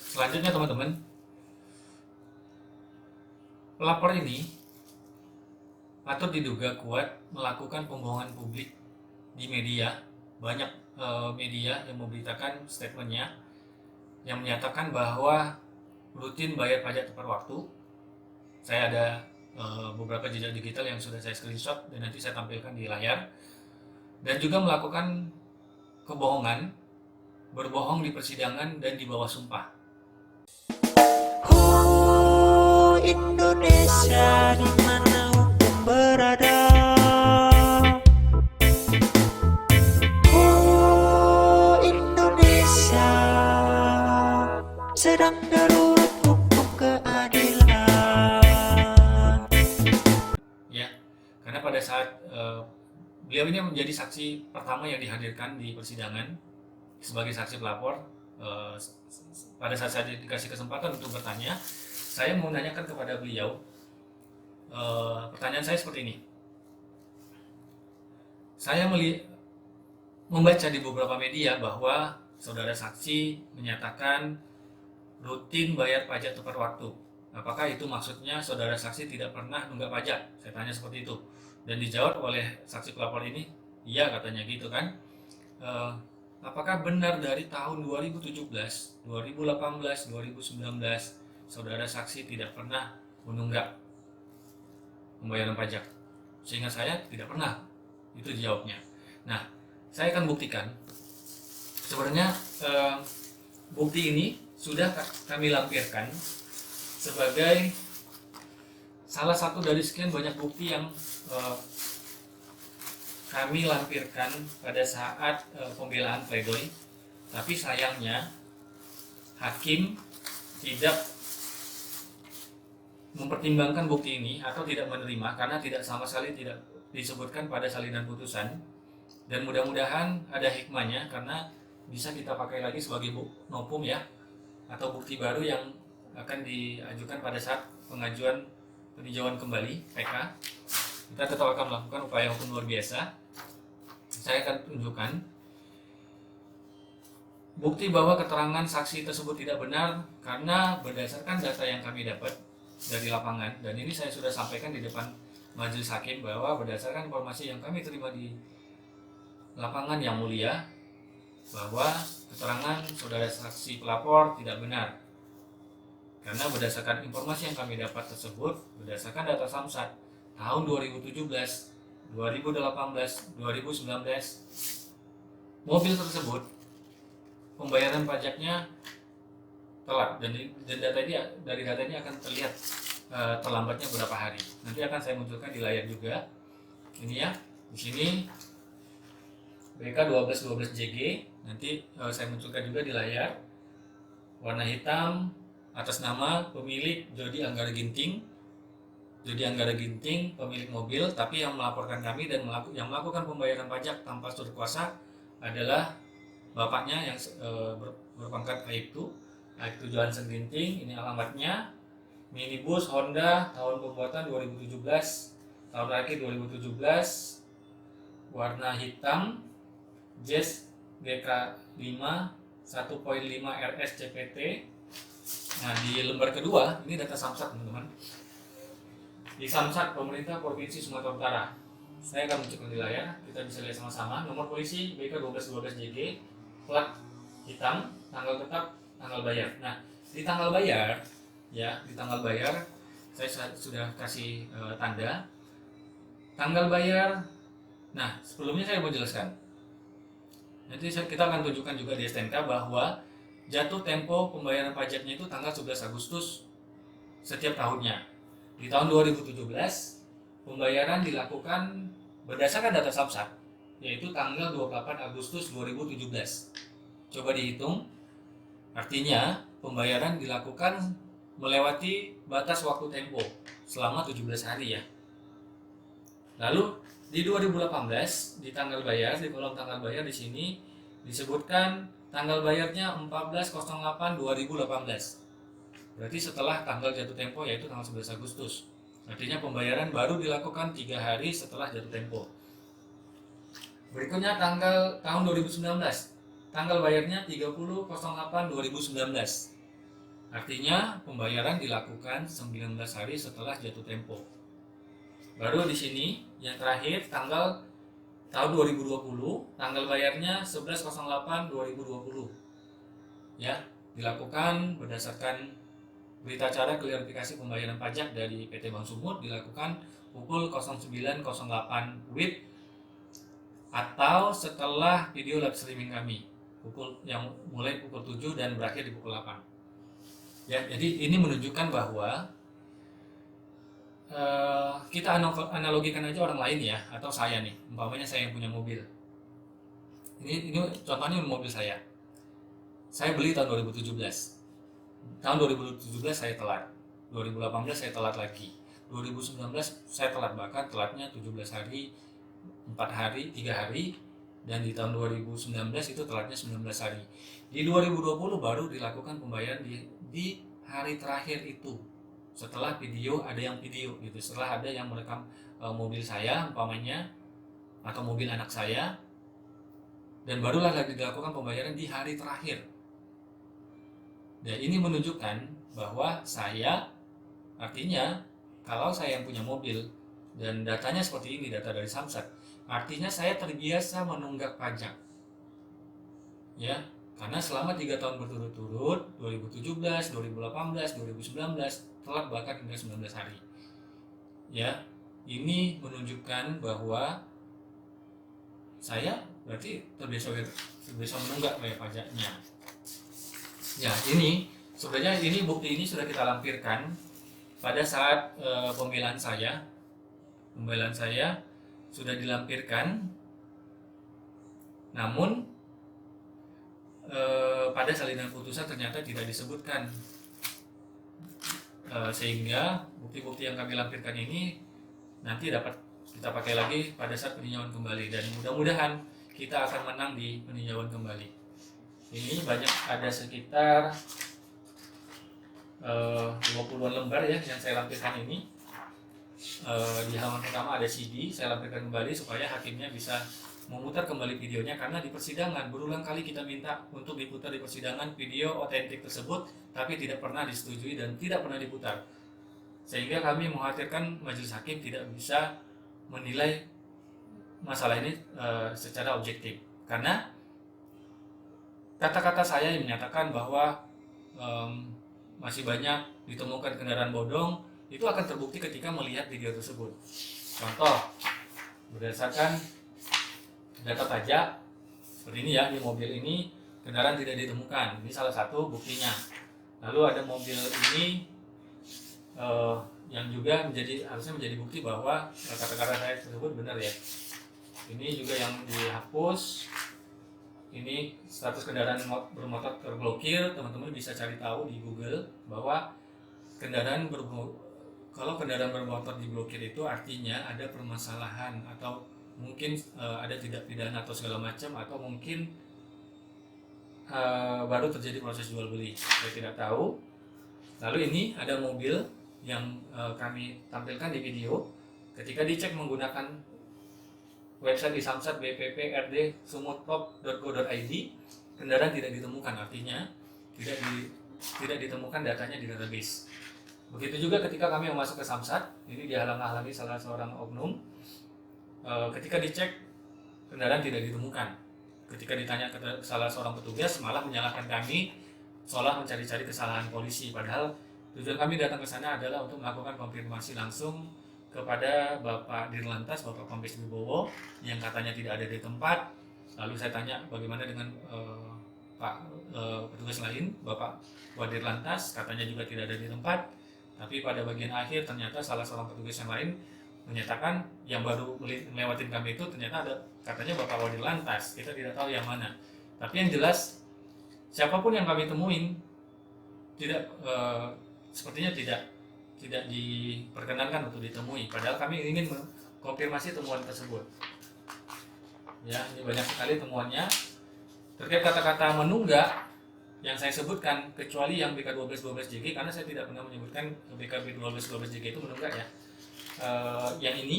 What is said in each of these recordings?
Selanjutnya teman-teman, pelapor ini patut diduga kuat melakukan pembohongan publik di media. Banyak media yang memberitakan statementnya yang menyatakan bahwa rutin bayar pajak tepat waktu. Saya ada beberapa jejak digital yang sudah saya screenshot dan nanti saya tampilkan di layar. Dan juga melakukan kebohongan, berbohong di persidangan dan di bawah sumpah. Indonesia di mana hukum berada. Indonesia sedang darurat hukum keadilan. Ya, karena pada saat beliau ini menjadi saksi pertama yang dihadirkan di persidangan sebagai saksi pelapor. Pada saat saya dikasih kesempatan untuk bertanya, saya mau menanyakan kepada beliau. Pertanyaan saya seperti ini. Saya membaca di beberapa media bahwa saudara saksi menyatakan rutin bayar pajak tepat waktu. Apakah itu maksudnya saudara saksi tidak pernah nunggak pajak? Saya tanya seperti itu. Dan dijawab oleh saksi pelapor ini, iya katanya gitu kan. Apakah benar dari tahun 2017, 2018, 2019 saudara saksi tidak pernah menunggak pembayaran pajak? Sehingga saya tidak pernah. Itu jawabnya. Nah, saya akan buktikan. Sebenarnya bukti ini sudah kami lampirkan sebagai salah satu dari sekian banyak bukti yang kami lampirkan pada saat pembelaan pledoi. Tapi sayangnya hakim tidak mempertimbangkan bukti ini atau tidak menerima karena tidak sama sekali tidak disebutkan pada salinan putusan. Dan mudah-mudahan ada hikmahnya karena bisa kita pakai lagi sebagai novum ya, atau bukti baru yang akan diajukan pada saat pengajuan peninjauan kembali PK. Kita tetap akan melakukan upaya hukum luar biasa. Saya akan tunjukkan bukti bahwa keterangan saksi tersebut tidak benar karena berdasarkan data yang kami dapat dari lapangan, dan ini saya sudah sampaikan di depan majelis hakim bahwa berdasarkan informasi yang kami terima di lapangan yang mulia, bahwa keterangan saudara saksi pelapor tidak benar. Karena berdasarkan informasi yang kami dapat tersebut, berdasarkan data Samsat tahun 2017, 2018, 2019, mobil tersebut pembayaran pajaknya telat, dan data ini, dari data ini akan terlihat terlambatnya berapa hari. Nanti akan saya munculkan di layar juga. Ini ya, di sini BK 1212 JG, nanti saya munculkan juga di layar. Warna hitam, atas nama pemilik Jody Anggara Ginting. Jody Anggara Ginting, pemilik mobil, tapi yang melaporkan kami dan yang melakukan pembayaran pajak tanpa surat kuasa adalah bapaknya yang berpangkat Aibtu Johansen Ginting. Ini alamatnya, minibus Honda tahun pembuatan 2017, tahun lahir 2017, warna hitam, Jazz GK5 1.5 RS CPT. Nah, di lembar kedua ini data Samsat teman-teman. Di Samsat pemerintah Provinsi Sumatera Utara. Saya akan munculkan di layar, kita bisa lihat sama-sama. Nomor polisi BK 1212 JG, plat hitam, tanggal tetap, tanggal bayar. Nah, di tanggal bayar ya, di tanggal bayar saya sudah kasih tanda tanggal bayar. Nah, sebelumnya saya mau jelaskan. Nanti kita akan tunjukkan juga di STNK bahwa jatuh tempo pembayaran pajaknya itu tanggal 11 Agustus setiap tahunnya. Di tahun 2017 pembayaran dilakukan berdasarkan data Samsat, yaitu tanggal 28 Agustus 2017. Coba dihitung, artinya pembayaran dilakukan melewati batas waktu tempo selama 17 hari ya. Lalu di 2018 di tanggal bayar, di kolom tanggal bayar di sini disebutkan tanggal bayarnya 14.08.2018. Berarti setelah tanggal jatuh tempo, yaitu tanggal 11 Agustus. Artinya pembayaran baru dilakukan 3 hari setelah jatuh tempo. Berikutnya tahun 2019. Tanggal bayarnya 30.08.2019. Artinya pembayaran dilakukan 19 hari setelah jatuh tempo. Baru di sini yang terakhir tanggal tahun 2020, tanggal bayarnya 11.08.2020. Ya, dilakukan berdasarkan berita acara klarifikasi pembayaran pajak dari PT Bank Sumut, dilakukan pukul 09.08 WIB atau setelah video live streaming kami yang mulai pukul 7 dan berakhir di pukul 8. Ya, jadi ini menunjukkan bahwa kita analogikan aja orang lain ya, atau saya nih, umpamanya saya yang punya mobil. Ini contohnya mobil saya. Saya beli tahun 2017. Tahun 2017 saya telat. 2018 saya telat lagi. 2019 saya telat, bahkan telatnya 17 hari, 4 hari, 3 hari, dan di tahun 2019 itu telatnya 19 hari. Di 2020 baru dilakukan pembayaran di hari terakhir itu. Setelah ada yang video gitu, setelah ada yang merekam mobil saya umpamanya atau mobil anak saya, dan barulah lagi dilakukan pembayaran di hari terakhir. Dan ini menunjukkan bahwa saya, artinya kalau saya yang punya mobil dan datanya seperti ini, data dari Samsat, artinya saya terbiasa menunggak pajak. Ya, karena selama 3 tahun berturut-turut, 2017, 2018, 2019, telat bahkan hingga 19 hari. Ya, ini menunjukkan bahwa saya berarti terbiasa menunggak bayar pajaknya. Ya, ini sebenarnya bukti ini sudah kita lampirkan pada saat pembelaan saya. Pembelaan saya sudah dilampirkan, namun pada salinan putusan ternyata tidak disebutkan, sehingga bukti-bukti yang kami lampirkan ini nanti dapat kita pakai lagi pada saat peninjauan kembali, dan mudah-mudahan kita akan menang di peninjauan kembali. Ini banyak, ada sekitar 20-an lembar ya yang saya lampirkan ini. Di halaman pertama ada CD, saya lampirkan kembali supaya hakimnya bisa memutar kembali videonya, karena di persidangan berulang kali kita minta untuk diputar di persidangan video otentik tersebut, tapi tidak pernah disetujui dan tidak pernah diputar, sehingga kami mengkhawatirkan majelis hakim tidak bisa menilai masalah ini secara objektif, karena kata-kata saya yang menyatakan bahwa masih banyak ditemukan kendaraan bodong, itu akan terbukti ketika melihat video tersebut. Contoh, berdasarkan data pajak seperti ini ya, di mobil ini kendaraan tidak ditemukan, ini salah satu buktinya. Lalu ada mobil ini yang juga harusnya menjadi bukti bahwa kata-kata saya tersebut benar ya. Ini juga yang dihapus. Ini status kendaraan bermotor terblokir. Teman-teman bisa cari tahu di Google bahwa kalau kendaraan bermotor diblokir itu artinya ada permasalahan, atau mungkin ada tindak pidana atau segala macam, atau mungkin baru terjadi proses jual beli. Saya tidak tahu. Lalu ini ada mobil yang kami tampilkan di video. Ketika dicek menggunakan website di Samsat bpprdsumottop.go.id, kendaraan tidak ditemukan, artinya tidak ditemukan datanya di database. Begitu juga ketika kami masuk ke Samsat, ini dihalang-halangi salah seorang oknum. Ketika dicek, kendaraan tidak ditemukan. Ketika ditanya ke salah seorang petugas, malah menyalahkan kami seolah mencari-cari kesalahan polisi. Padahal tujuan kami datang ke sana adalah untuk melakukan konfirmasi langsung kepada Bapak Dirlantas, Bapak Kombes Wibowo, yang katanya tidak ada di tempat. Lalu saya tanya bagaimana dengan petugas lain, Bapak Wadirlantas, katanya juga tidak ada di tempat. Tapi pada bagian akhir ternyata salah seorang petugas yang lain menyatakan, yang baru melewatin kami itu ternyata ada katanya Bapak Wadirlantas. Kita tidak tahu yang mana. Tapi yang jelas siapapun yang kami temuin sepertinya tidak diperkenankan untuk ditemui, padahal kami ingin mengkonfirmasi temuan tersebut. Ya, ini banyak sekali temuannya. Terkait kata-kata menunggak yang saya sebutkan, kecuali yang BK 1212JG, karena saya tidak pernah menyebutkan BK 1212JG itu menunggak ya. Yang ini,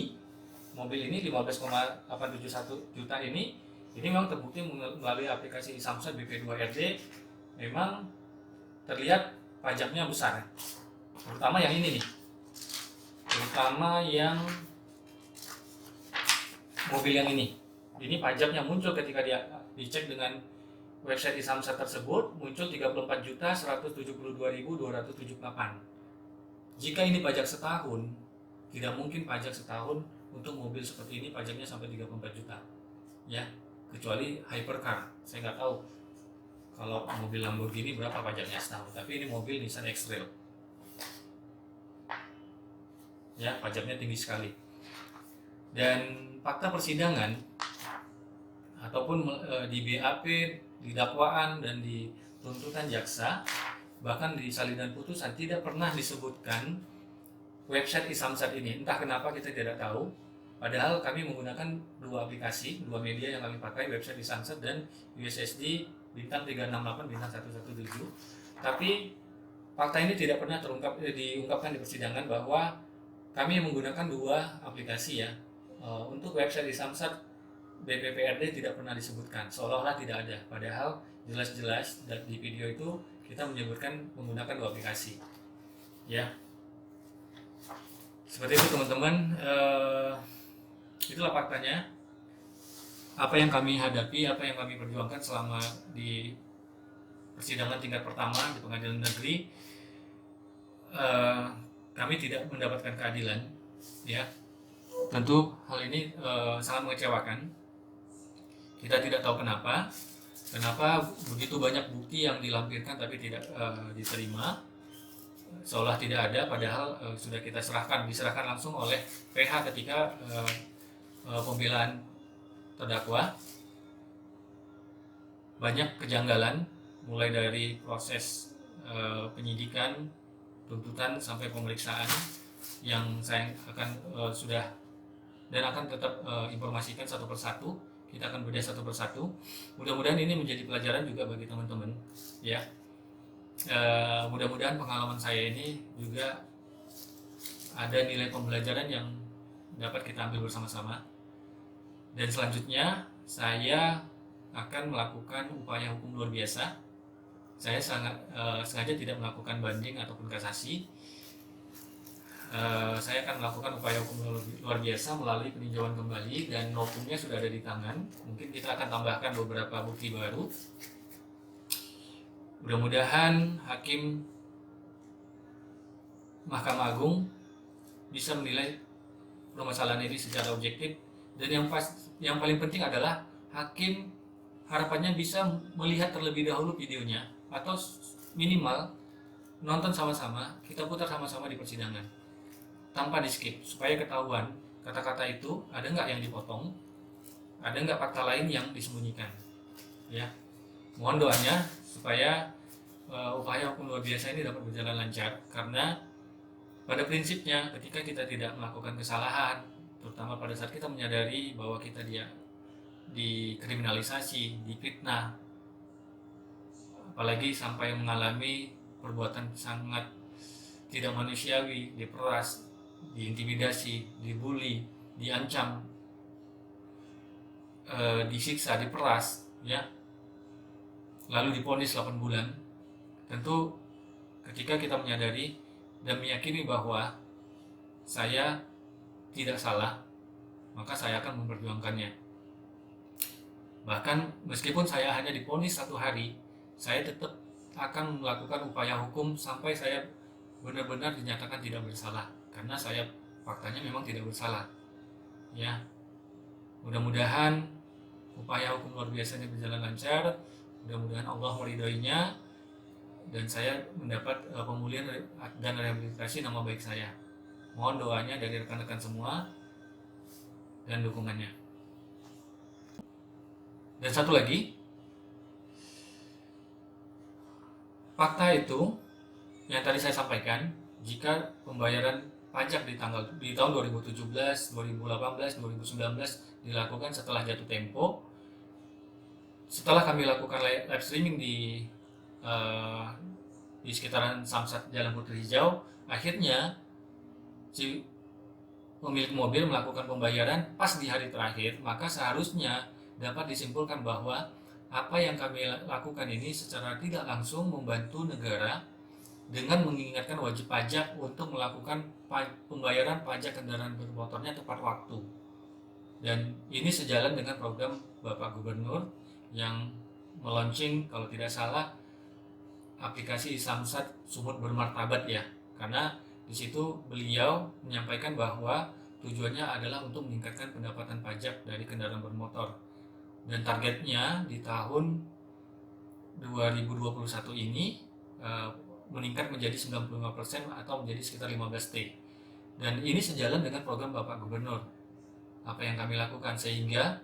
mobil ini 15,871 juta ini memang terbukti melalui aplikasi Samsat BP2RD, memang terlihat pajaknya besar, terutama yang ini nih, terutama yang mobil yang ini pajaknya muncul ketika dia dicek dengan website Isamsat tersebut, muncul 34.172.278. Jika ini pajak setahun, tidak mungkin pajak setahun untuk mobil seperti ini pajaknya sampai 34 juta, ya, kecuali hypercar. Saya nggak tahu kalau mobil Lamborghini berapa pajaknya setahun, tapi ini mobil Nissan X-Trail, ya, pajaknya tinggi sekali. Dan fakta persidangan ataupun di BAP, di dakwaan dan di tuntutan jaksa, bahkan di salinan putusan tidak pernah disebutkan website Isamsat ini. Entah kenapa kita tidak tahu. Padahal kami menggunakan dua aplikasi, dua media yang kami pakai, website Isamsat dan USSD bintang 368 bintang 117. Tapi fakta ini tidak pernah diungkapkan di persidangan bahwa kami menggunakan dua aplikasi, ya. Untuk website Isamsat, BPPRD tidak pernah disebutkan, seolah-olah tidak ada. Padahal jelas-jelas di video itu kita menyebutkan menggunakan dua aplikasi, ya. Seperti itu teman-teman. Itulah faktanya, apa yang kami hadapi, apa yang kami perjuangkan selama di persidangan tingkat pertama di pengadilan negeri. Kami tidak mendapatkan keadilan, ya. Tentu hal ini sangat mengecewakan. Kita tidak tahu kenapa begitu banyak bukti yang dilampirkan tapi tidak diterima, seolah tidak ada, padahal sudah kita diserahkan langsung oleh PH ketika pembelaan terdakwa. Banyak kejanggalan mulai dari proses penyidikan, tuntutan sampai pemeriksaan yang saya akan sudah dan akan tetap informasikan satu persatu. Kita akan bedah satu persatu. Mudah-mudahan ini menjadi pelajaran juga bagi teman-teman, ya. Mudah-mudahan pengalaman saya ini juga ada nilai pembelajaran yang dapat kita ambil bersama-sama. Dan selanjutnya saya akan melakukan upaya hukum luar biasa. Saya sengaja tidak melakukan banding ataupun kasasi. Saya akan melakukan upaya hukum luar biasa melalui peninjauan kembali, dan notumnya sudah ada di tangan. Mungkin kita akan tambahkan beberapa bukti baru. Mudah-mudahan hakim Mahkamah Agung bisa menilai permasalahan ini secara objektif, dan yang paling penting adalah hakim harapannya bisa melihat terlebih dahulu videonya, atau minimal nonton sama-sama, kita putar sama-sama di persidangan tanpa di skip, supaya ketahuan kata-kata itu ada nggak yang dipotong, ada nggak fakta lain yang disembunyikan, ya. Mohon doanya supaya upaya hukum luar biasa ini dapat berjalan lancar, karena pada prinsipnya ketika kita tidak melakukan kesalahan, terutama pada saat kita menyadari bahwa kita dikriminalisasi, difitnah, apalagi sampai mengalami perbuatan sangat tidak manusiawi, diperas, diintimidasi, dibully, diancam, disiksa, diperas, ya, lalu divonis 8 bulan. Tentu ketika kita menyadari dan meyakini bahwa saya tidak salah, maka saya akan memperjuangkannya. Bahkan meskipun saya hanya divonis 1 hari, saya tetap akan melakukan upaya hukum sampai saya benar-benar dinyatakan tidak bersalah, karena saya faktanya memang tidak bersalah, ya. Mudah-mudahan upaya hukum luar biasa ini berjalan lancar, mudah-mudahan Allah meridhoinya, dan saya mendapat pemulihan dan rehabilitasi nama baik saya. Mohon doanya dari rekan-rekan semua dan dukungannya. Dan satu lagi, fakta itu yang tadi saya sampaikan, jika pembayaran pajak di tahun 2017, 2018, 2019 dilakukan setelah jatuh tempo, setelah kami lakukan live streaming di sekitaran Samsat Jalan Putri Hijau, akhirnya si pemilik mobil melakukan pembayaran pas di hari terakhir, maka seharusnya dapat disimpulkan bahwa apa yang kami lakukan ini secara tidak langsung membantu negara dengan mengingatkan wajib pajak untuk melakukan pembayaran pajak kendaraan bermotornya tepat waktu. Dan ini sejalan dengan program Bapak Gubernur yang meluncing kalau tidak salah aplikasi Samsat Sumut Bermartabat ya. Karena di situ beliau menyampaikan bahwa tujuannya adalah untuk meningkatkan pendapatan pajak dari kendaraan bermotor. Dan targetnya di tahun 2021 ini meningkat menjadi 95% atau menjadi sekitar 15T. Dan ini sejalan dengan program Bapak Gubernur. Apa yang kami lakukan sehingga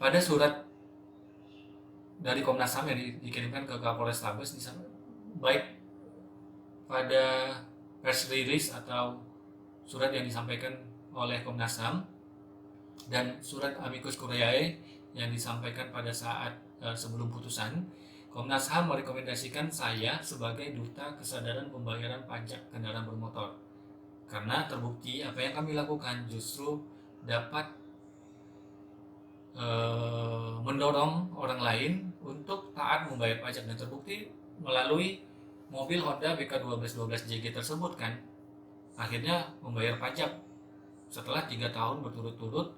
pada surat dari Komnas HAM yang dikirimkan ke Kapolres Tabes, baik pada press release atau surat yang disampaikan oleh Komnas HAM dan surat amicus curiae yang disampaikan pada saat sebelum putusan, Komnas HAM merekomendasikan saya sebagai duta kesadaran pembayaran pajak kendaraan bermotor. Karena terbukti apa yang kami lakukan justru dapat mendorong orang lain untuk taat membayar pajak, dan terbukti melalui mobil Honda BK1212JG tersebut kan akhirnya membayar pajak setelah 3 tahun berturut-turut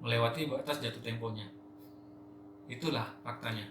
melewati batas jatuh temponya. Itulah faktanya.